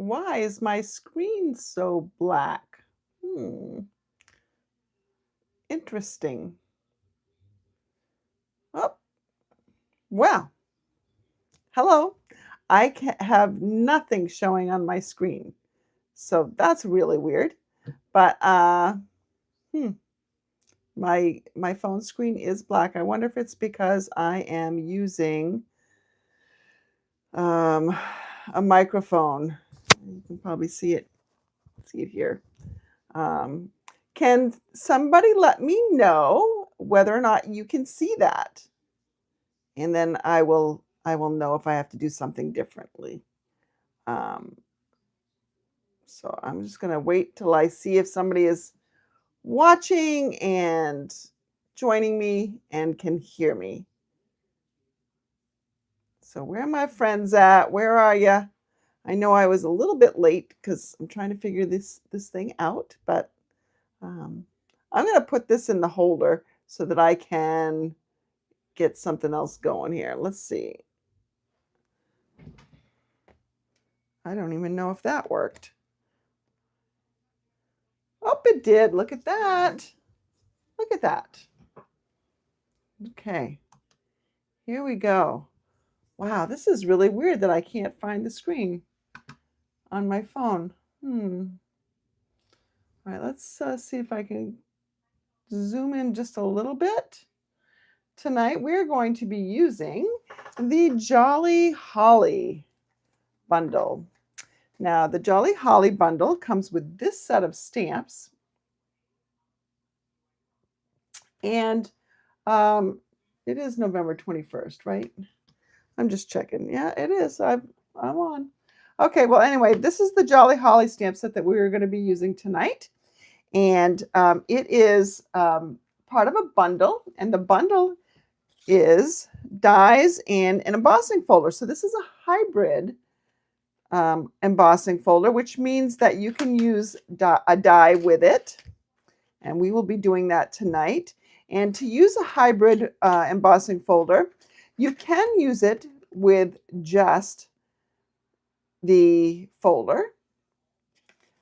Why is my screen so black? Hmm, interesting. Oh, well, hello. Have nothing showing on my screen. So that's really weird. But hmm, my phone screen is black. I wonder if it's because I am using um a microphone. You can probably see it here. Um, can somebody let me know whether or not you can see that? And then I will know if I have to do something differently. Um, so I'm just gonna wait till I see if somebody is watching and joining me and can hear me. So where are my friends at? Where are you? I know I was a little bit late because I'm trying to figure this thing out, but um, I'm gonna put this in the holder so that I can get something else going here. Let's see. I don't even know if that worked. Oh, it did. Look at that. Look at that. Okay, here we go. Wow, this is really weird that I can't find the screen on my phone. All right, let's see if I can zoom in just a little bit. Tonight, we're going to be using the Jolly Holly bundle. Now, the Jolly Holly bundle comes with this set of stamps. And it is November 21st, right? I'm just checking. Yeah, it is. I'm on. Okay, well, anyway, this is the Jolly Holly stamp set that we're going to be using tonight. And it is part of a bundle. And the bundle is dies and an embossing folder. So this is a hybrid embossing folder, which means that you can use a die with it. And we will be doing that tonight. And to use a hybrid embossing folder, you can use it with just the folder.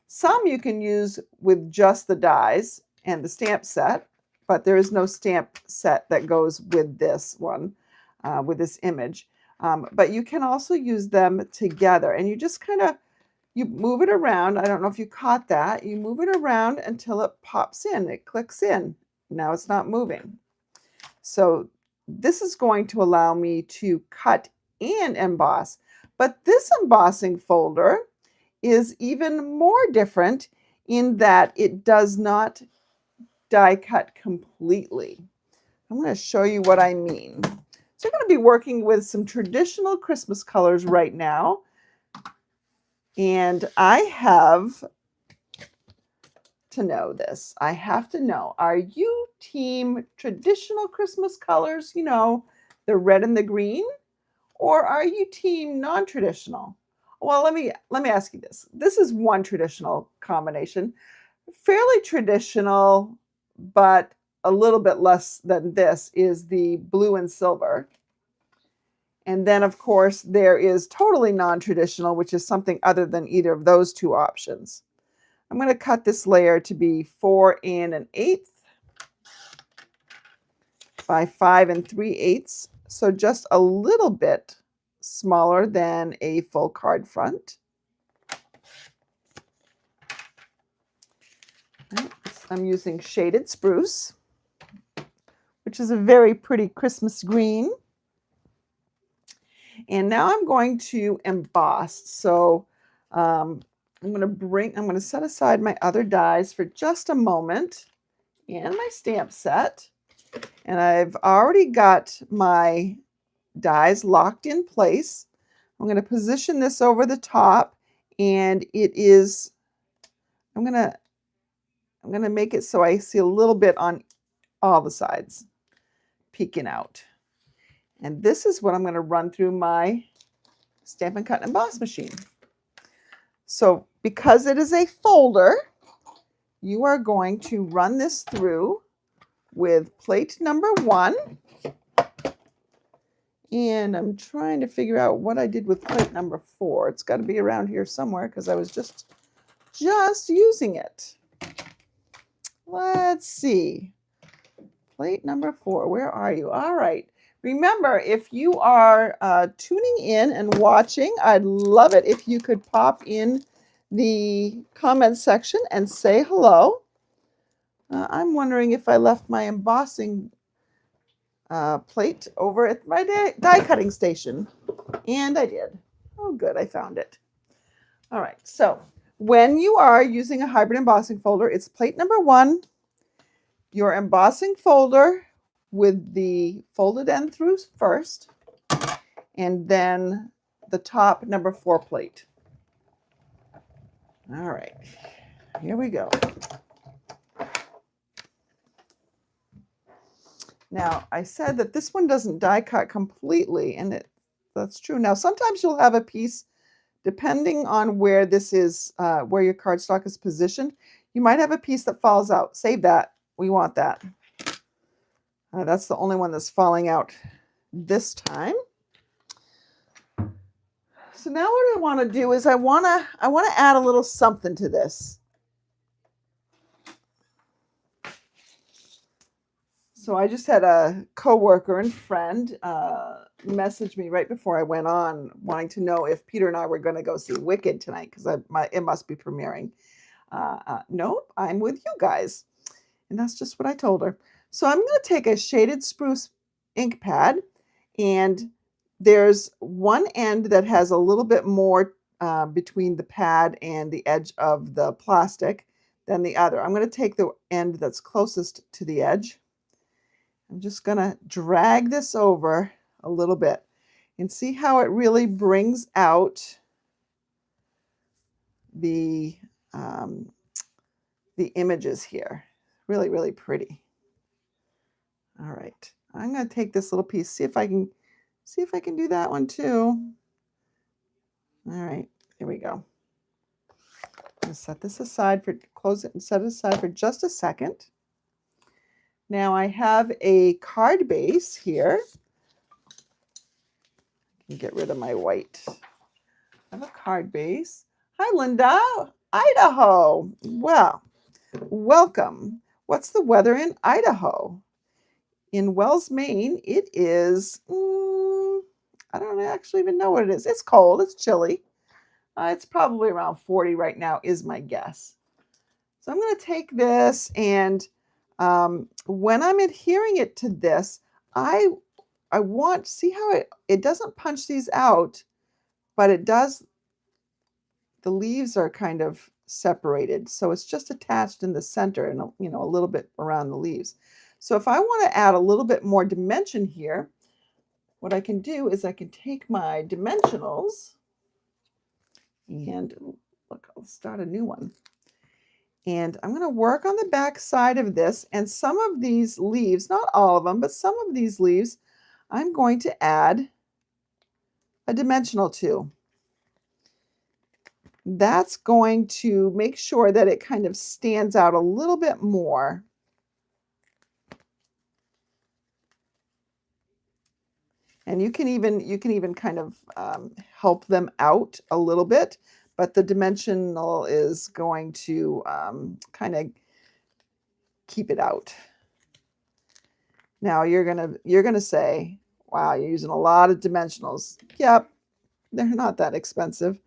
Some you can use with just the dies and the stamp set, but there is no stamp set that goes with this one, with this image. But you can also use them together, and you just kind of you move it around. I don't know if you caught that. You move it around until it pops in. It clicks in. Now it's not moving. So this is going to allow me to cut and emboss. But this embossing folder is even more different in that it does not die cut completely. I'm going to show you what I mean. So I'm going to be working with some traditional Christmas colors right now. And I have to know this. I have to know, are you team traditional Christmas colors, the red and the green, or are you team non-traditional? Well, let me ask you this. This is one traditional combination, fairly traditional, but a little bit less than this is the blue and silver. And then, of course, there is totally non-traditional, which is something other than either of those two options. I'm going to cut this layer to be 4 1/8 by 5 3/8, so just a little bit smaller than a full card front. I'm using Shaded Spruce, which is a very pretty Christmas green. And now I'm going to emboss. So I'm going to set aside my other dies for just a moment and my stamp set. And I've already got my dies locked in place. I'm going to position this over the top, and I'm going to make it so I see a little bit on all the sides peeking out. And this is what I'm going to run through my Stampin' Cut and Emboss machine. So because it is a folder, you are going to run this through with plate number 1. And I'm trying to figure out what I did with plate number 4. It's got to be around here somewhere because I was just using it. Let's see. Plate number 4, where are you? All right. Remember, if you are tuning in and watching, I'd love it if you could pop in the comment section and say hello. I'm wondering if I left my embossing plate over at my die cutting station. And I did. Oh, good, I found it. All right, so when you are using a hybrid embossing folder, it's plate number 1, your embossing folder with the folded end through first, and then the top number 4 plate. All right, here we go. Now, I said that this one doesn't die cut completely, and that's true. Now, sometimes you'll have a piece, depending on where this is, where your cardstock is positioned, you might have a piece that falls out. Save that. We want that. That's the only one that's falling out this time. So now what I want to do is I want to add a little something to this. So I just had a coworker and friend message me right before I went on, wanting to know if Peter and I were going to go see Wicked tonight because it must be premiering. Nope, I'm with you guys, and that's just what I told her. So I'm going to take a shaded spruce ink pad, and there's one end that has a little bit more between the pad and the edge of the plastic than the other. I'm going to take the end that's closest to the edge. I'm just going to drag this over a little bit and see how it really brings out the images here. Really, really pretty. All right, I'm going to take this little piece, see if I can do that one too. All right, here we go. I'm going to set this aside close it and set it aside for just a second. Now I have a card base here. Get rid of my white. I have a card base. Hi, Linda, Idaho. Well, welcome. What's the weather in Idaho? In Wells, Maine, it is, I don't actually even know what it is. It's cold. It's chilly. It's probably around 40 right now is my guess. So I'm going to take this, and when I'm adhering it to this, I want to see how it doesn't punch these out, but it does. The leaves are kind of separated, so it's just attached in the center and a little bit around the leaves. So if I want to add a little bit more dimension here, what I can do is I can take my dimensionals and look, I'll start a new one. And I'm going to work on the back side of this, and some of these leaves, not all of them, but some of these leaves, I'm going to add a dimensional to. That's going to make sure that it kind of stands out a little bit more. And you can even kind of help them out a little bit, but the dimensional is going to kind of keep it out. Now you're gonna say, wow, you're using a lot of dimensionals. Yep, they're not that expensive,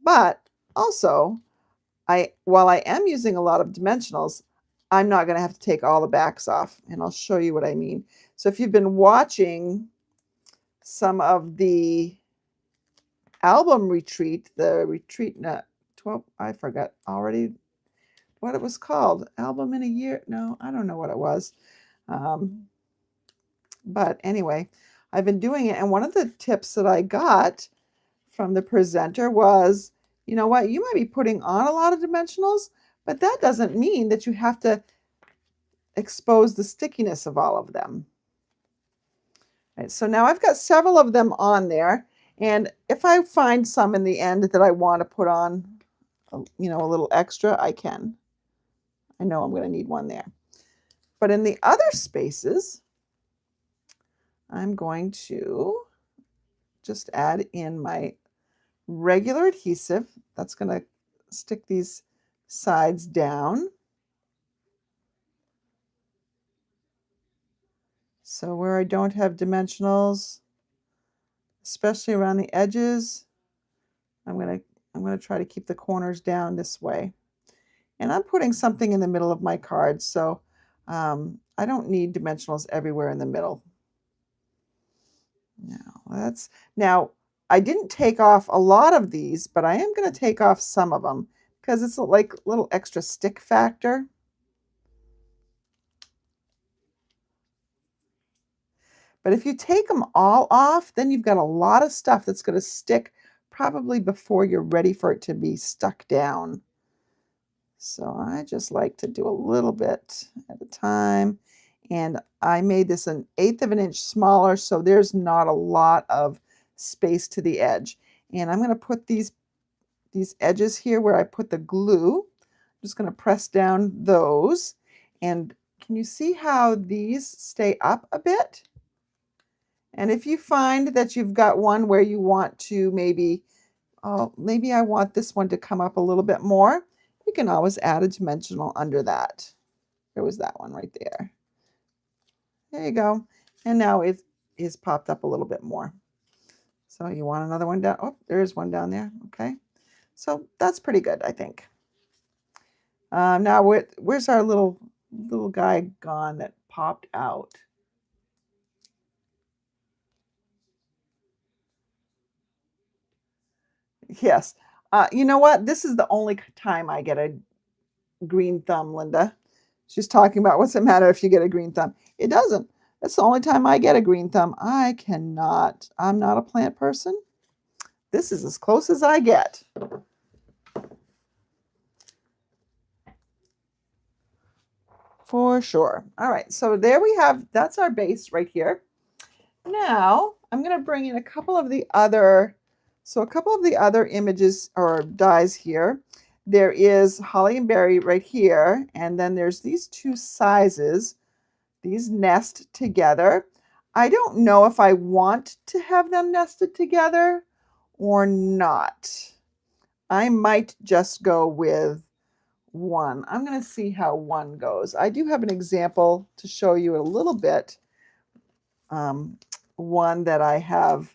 but also while I am using a lot of dimensionals, I'm not going to have to take all the backs off, and I'll show you what I mean. So if you've been watching some of the album retreat, the retreat, 12, I forgot already what it was called. Album in a year? No, I don't know what it was. But anyway, I've been doing it. And one of the tips that I got from the presenter was, you know what, you might be putting on a lot of dimensionals, but that doesn't mean that you have to expose the stickiness of all of them. Right, so now I've got several of them on there, and if I find some in the end that I want to put on, a little extra, I can. I know I'm going to need one there. But in the other spaces, I'm going to just add in my regular adhesive. That's going to stick these sides down. So where I don't have dimensionals, especially around the edges, I'm going to try to keep the corners down this way. And I'm putting something in the middle of my card, so I don't need dimensionals everywhere in the middle. Now I didn't take off a lot of these, but I am going to take off some of them because it's like a little extra stick factor. But if you take them all off, then you've got a lot of stuff that's going to stick probably before you're ready for it to be stuck down. So I just like to do a little bit at a time. And I made this 1/8 of an inch smaller, so there's not a lot of space to the edge. And I'm going to put these edges here where I put the glue. I'm just going to press down those. And can you see how these stay up a bit? And if you find that you've got one where you want to maybe, oh, maybe I want this one to come up a little bit more, you can always add a dimensional under that. There was that one right there. There you go. And now it is popped up a little bit more. So you want another one down? Oh, there is one down there. Okay. So that's pretty good, I think. Now where's our little guy gone that popped out? Yes. You know what? This is the only time I get a green thumb, Linda. She's talking about what's the matter if you get a green thumb. It doesn't. That's the only time I get a green thumb. I cannot. I'm not a plant person. This is as close as I get. For sure. All right, so there we have, that's our base right here. Now, I'm going to bring in a couple of the other images or dies here. There is holly and berry right here, and then there's these two sizes. These nest together. I don't know if I want to have them nested together or not. I might just go with one. I'm going to see how one goes. I do have an example to show you a little bit. One that I have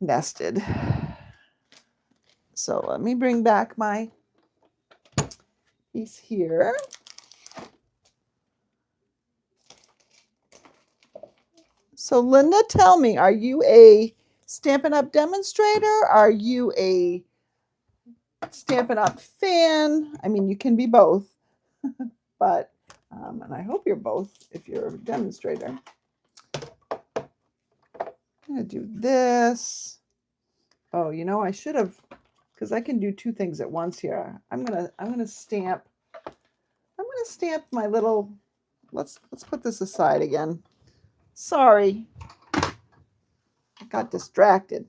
nested. So let me bring back my piece here. So Linda, tell me, are you a Stampin' Up! Demonstrator? Are you a Stampin' Up! Fan? I mean, you can be both, but, and I hope you're both if you're a demonstrator. I'm gonna do this. Oh, you know, I should have, because I can do two things at once here. I'm gonna stamp my little, let's put this aside again. Sorry, I got distracted.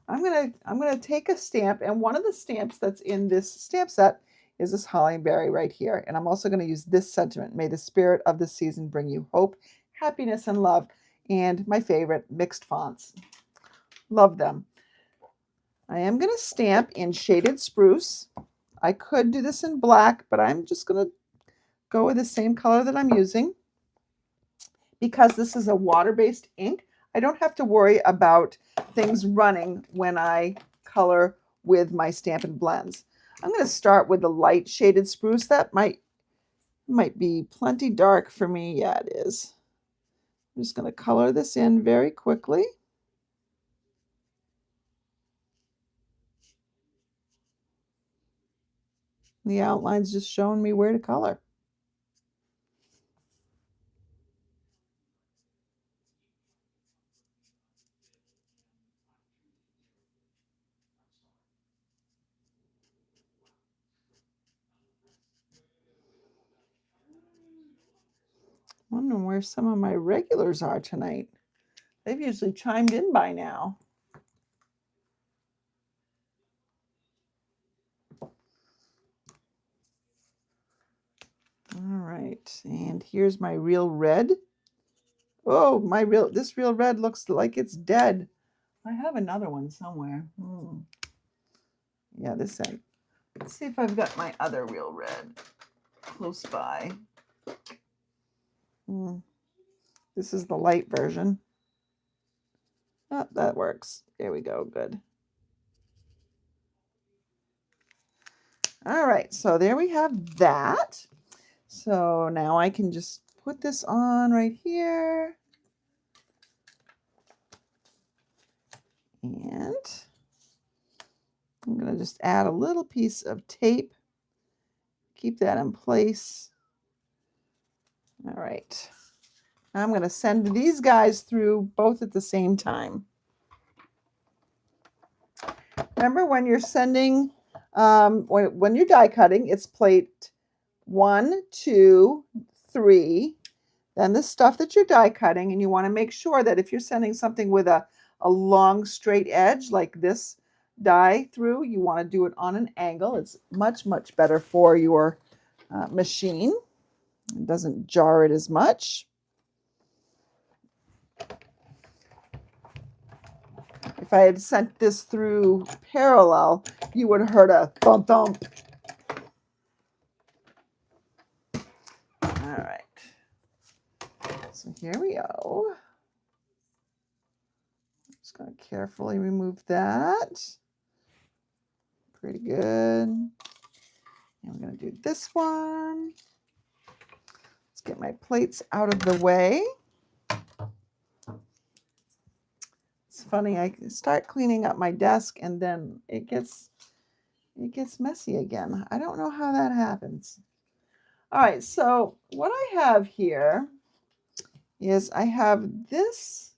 I'm gonna take a stamp, and one of the stamps that's in this stamp set is this holly and berry right here. And I'm also going to use this sentiment: may the spirit of the season bring you hope, happiness, and love. And my favorite, mixed fonts. Love them. I am going to stamp in shaded spruce. I could do this in black, but I'm just going to go with the same color that I'm using. Because this is a water-based ink, I don't have to worry about things running when I color with my Stampin' Blends. I'm going to start with the light shaded spruce. That might be plenty dark for me. Yeah, it is. I'm just going to color this in very quickly. The outline's just showing me where to color. Wondering where some of my regulars are tonight. They've usually chimed in by now. All right, and here's my real red. Oh, this real red looks like it's dead. I have another one somewhere. Yeah, this end. Let's see if I've got my other real red close by. This is the light version. Oh, that works. There we go. Good. All right, so there we have that. So now I can just put this on right here. And I'm going to just add a little piece of tape. Keep that in place. All right. I'm going to send these guys through both at the same time. Remember, when you're sending, when you're die cutting, it's plate 1, 2, 3. Then the stuff that you're die cutting, and you want to make sure that if you're sending something with a long straight edge like this die through, you want to do it on an angle. It's much, much better for your machine. It doesn't jar it as much. If I had sent this through parallel, you would have heard a thump thump. All right. So here we go. Just going to carefully remove that. Pretty good. And I'm going to do this one. Let's get my plates out of the way. It's funny, I start cleaning up my desk and then it gets messy again. I don't know how that happens. All right, so what I have here is I have this,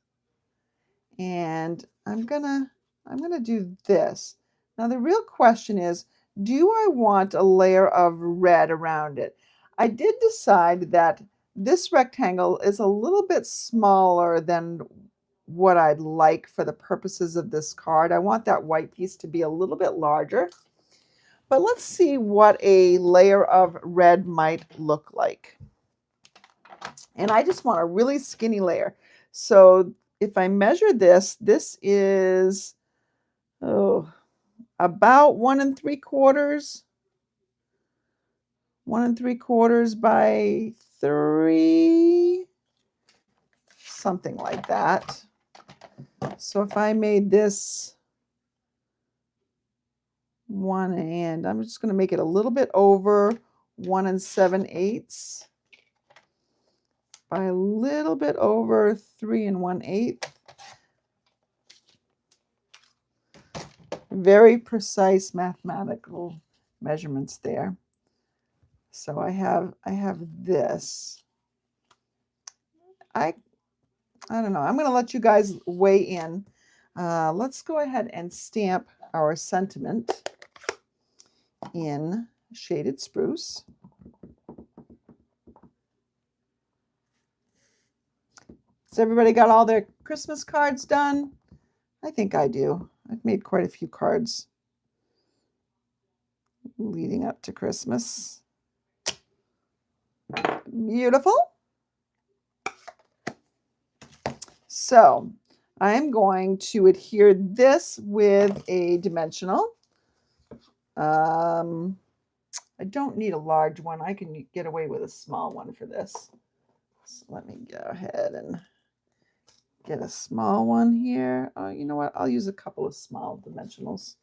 and I'm gonna do this. Now the real question is, do I want a layer of red around it? I did decide that this rectangle is a little bit smaller than what I'd like for the purposes of this card. I want that white piece to be a little bit larger. But let's see what a layer of red might look like. And I just want a really skinny layer. So if I measure this, this is about 1 3/4. 1 3/4 by 3, something like that. So if I made this 1, and I'm just going to make it a little bit over 1 7/8 by a little bit over 3 1/8. Very precise mathematical measurements there. So I have this. I don't know. I'm going to let you guys weigh in. Let's go ahead and stamp our sentiment in shaded spruce. Has everybody got all their Christmas cards done? I think I do. I've made quite a few cards leading up to Christmas. Beautiful. So I'm going to adhere this with a dimensional. I don't need a large one. I can get away with a small one for this. So let me go ahead and get a small one here. Oh, you know what? I'll use a couple of small dimensionals.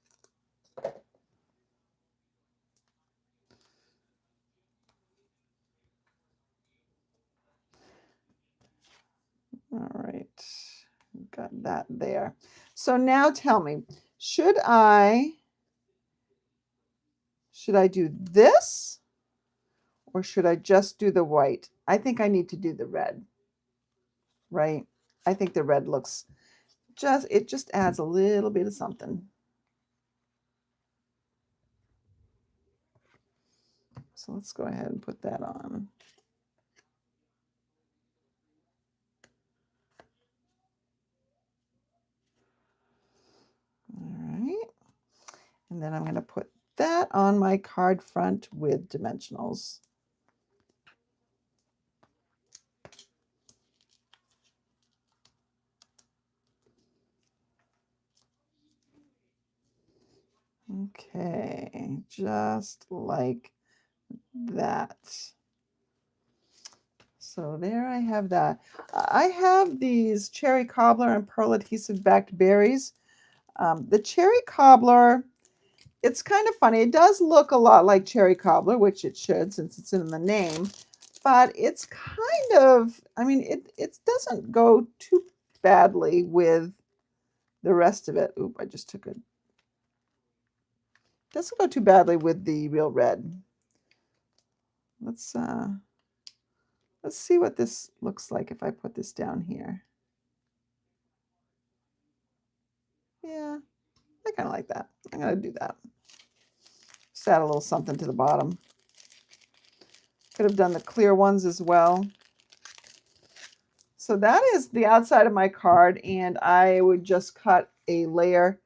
All right, got that there. So now tell me, should I do this, or should I just do the white? I think I need to do the red, right? I think the red looks it just adds a little bit of something. So let's go ahead and put that on. All right. And then I'm going to put that on my card front with dimensionals. Okay, just like that. So there I have that. I have these cherry cobbler and pearl adhesive backed berries. The cherry cobbler, it's kind of funny. It does look a lot like cherry cobbler, which it should since it's in the name, but it's kind of, I mean, it doesn't go too badly with the rest of it. Oop, I just took it. Doesn't go too badly with the real red. Let's see what this looks like if I put this down here. Yeah, I kind of like that. I'm gonna do that. Just add a little something to the bottom. Could have done the clear ones as well. So that is the outside of my card, and I would just cut a layer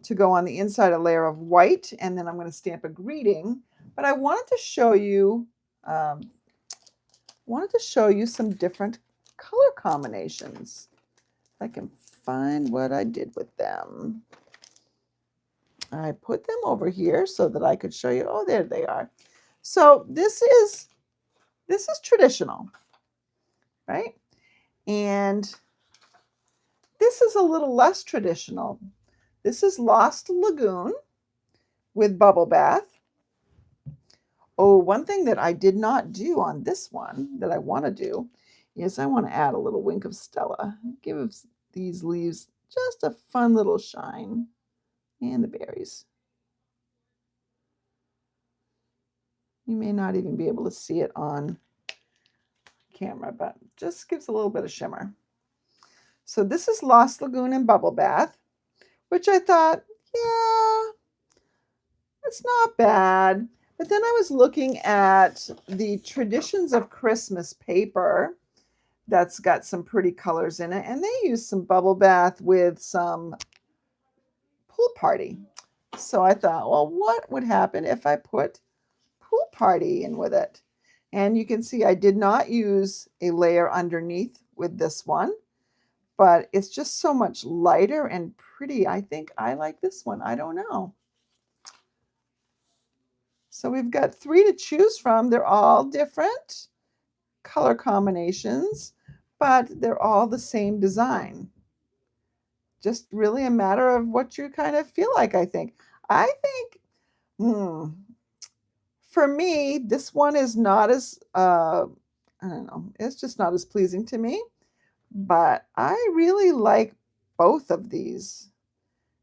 to go on the inside, a layer of white, and then I'm going to stamp a greeting. But I wanted to show you, some different color combinations. If I can find what I did with them. I put them over here so that I could show you. Oh, there they are. So this is traditional, right? And this is a little less traditional. This is Lost Lagoon with Bubble Bath. Oh, one thing that I did not do on this one that I want to do is I want to add a little wink of Stella. Give these leaves just a fun little shine. And the berries. You may not even be able to see it on camera, but just gives a little bit of shimmer. So this is Lost Lagoon and Bubble Bath, which I thought, yeah, it's not bad. But then I was looking at the Traditions of Christmas paper that's got some pretty colors in it, and they use some Bubble Bath with some Pool Party. So I thought, well, what would happen if I put Pool Party in with it? And you can see I did not use a layer underneath with this one, but it's just so much lighter and pretty. I think I like this one. I don't know. So we've got 3 to choose from. They're all different color combinations, but they're all the same design. Just really a matter of what you kind of feel like, I think. I think, for me, this one is not as, I don't know, it's just not as pleasing to me. But I really like both of these.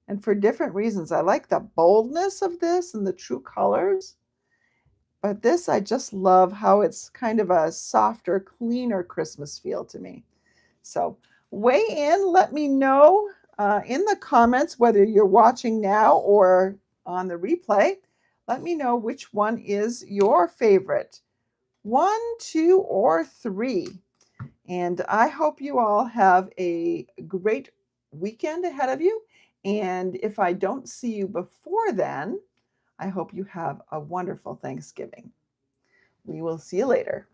And for different reasons. I like the boldness of this and the true colors. But this, I just love how it's kind of a softer, cleaner Christmas feel to me. So weigh in. Let me know in the comments whether you're watching now or on the replay. Let me know which one is your favorite. 1, 2, or 3. And I hope you all have a great weekend ahead of you. And if I don't see you before then, I hope you have a wonderful Thanksgiving. We will see you later.